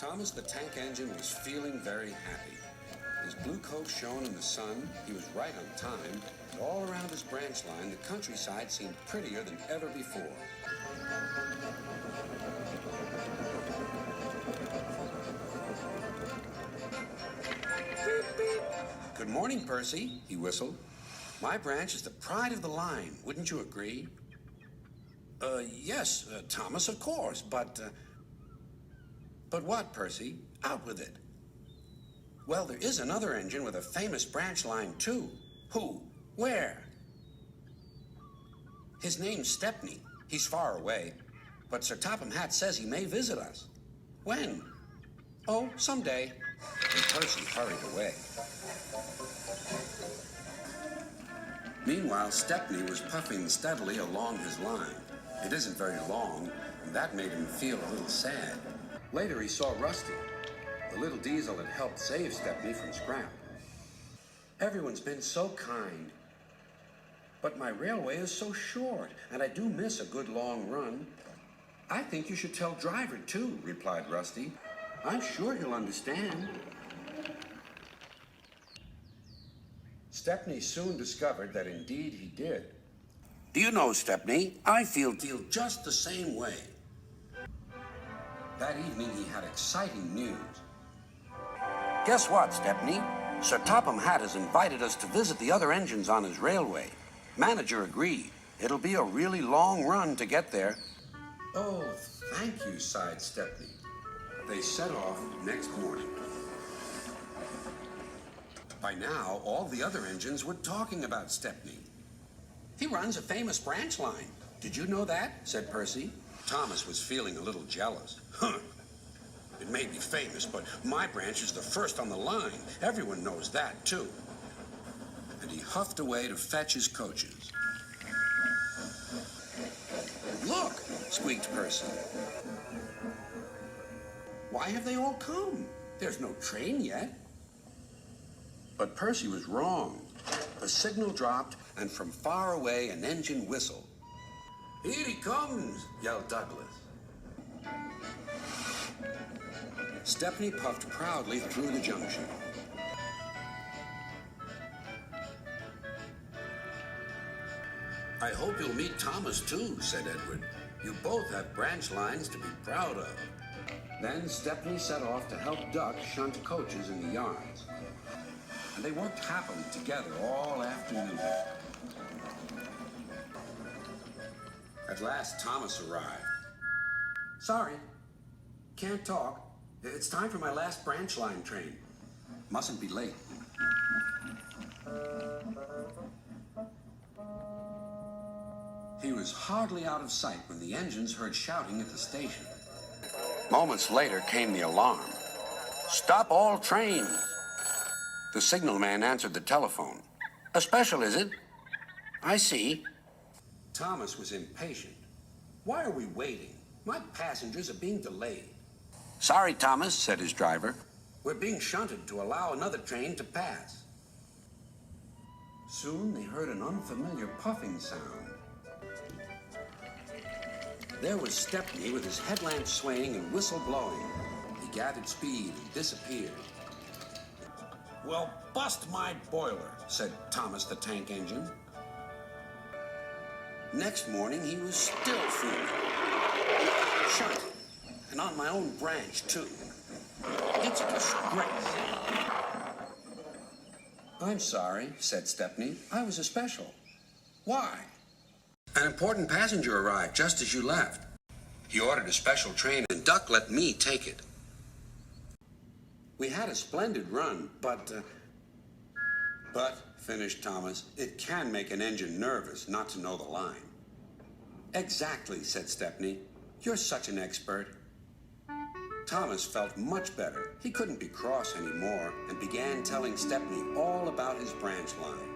Thomas the Tank Engine was feeling very happy. His blue coat shone in the sun, he was right on time, and all around his branch line, the countryside seemed prettier than ever before. Beep, beep. Good morning, Percy, he whistled. My branch is the pride of the line, wouldn't you agree? Yes, Thomas, of course, but what, Percy? Out with it. Well, there is another engine with a famous branch line, too. Who? Where? His name's Stepney. He's far away, but Sir Topham Hatt says he may visit us. When? Oh, someday. And Percy hurried away. Meanwhile, Stepney was puffing steadily along his line. It isn't very long, and that made him feel a little sad. Later, he saw Rusty. The little diesel had helped save Stepney from scrap. Everyone's been so kind. But my railway is so short, and I do miss a good long run. I think you should tell Driver, too, replied Rusty. I'm sure he'll understand. Stepney soon discovered that indeed he did. Do you know, Stepney, I feel just the same way. That evening he had exciting news. Guess what, Stepney? Sir Topham Hatt has invited us to visit the other engines on his railway. Manager agreed. It'll be a really long run to get there. Oh, thank you, sighed Stepney. They set off next morning. By now, all the other engines were talking about Stepney. He runs a famous branch line. Did you know that? Said Percy. Thomas was feeling a little jealous. Huh. It may be famous, but my branch is the first on the line. Everyone knows that, too. And he huffed away to fetch his coaches. Look, squeaked Percy. Why have they all come? There's no train yet. But Percy was wrong. The signal dropped, and from far away an engine whistled. Here he comes, yelled Douglas. Stepney puffed proudly through the junction. I hope you'll meet Thomas, too, said Edward. You both have branch lines to be proud of. Then Stepney set off to help Duck shunt coaches in the yards. And they worked happily together all afternoon. At last, Thomas arrived. Sorry, can't talk. It's time for my last branch line train. Mustn't be late. He was hardly out of sight when the engines heard shouting at the station. Moments later came the alarm. Stop all trains! The signalman answered the telephone. A special, is it? I see. Thomas was impatient. Why are we waiting? My passengers are being delayed. Sorry, Thomas, said his driver. We're being shunted to allow another train to pass. Soon they heard an unfamiliar puffing sound. There was Stepney with his headlamp swaying and whistle blowing. He gathered speed and disappeared. Well, bust my boiler, said Thomas the Tank Engine. Next morning, he was still fuming. Shunted. And on my own branch, too. It's a disgrace. I'm sorry, said Stepney. I was a special. Why? An important passenger arrived just as you left. He ordered a special train, and Duck let me take it. We had a splendid run, but, finished Thomas, it can make an engine nervous not to know the line. Exactly, said Stepney. You're such an expert. Thomas felt much better. He couldn't be cross anymore and began telling Stepney all about his branch line.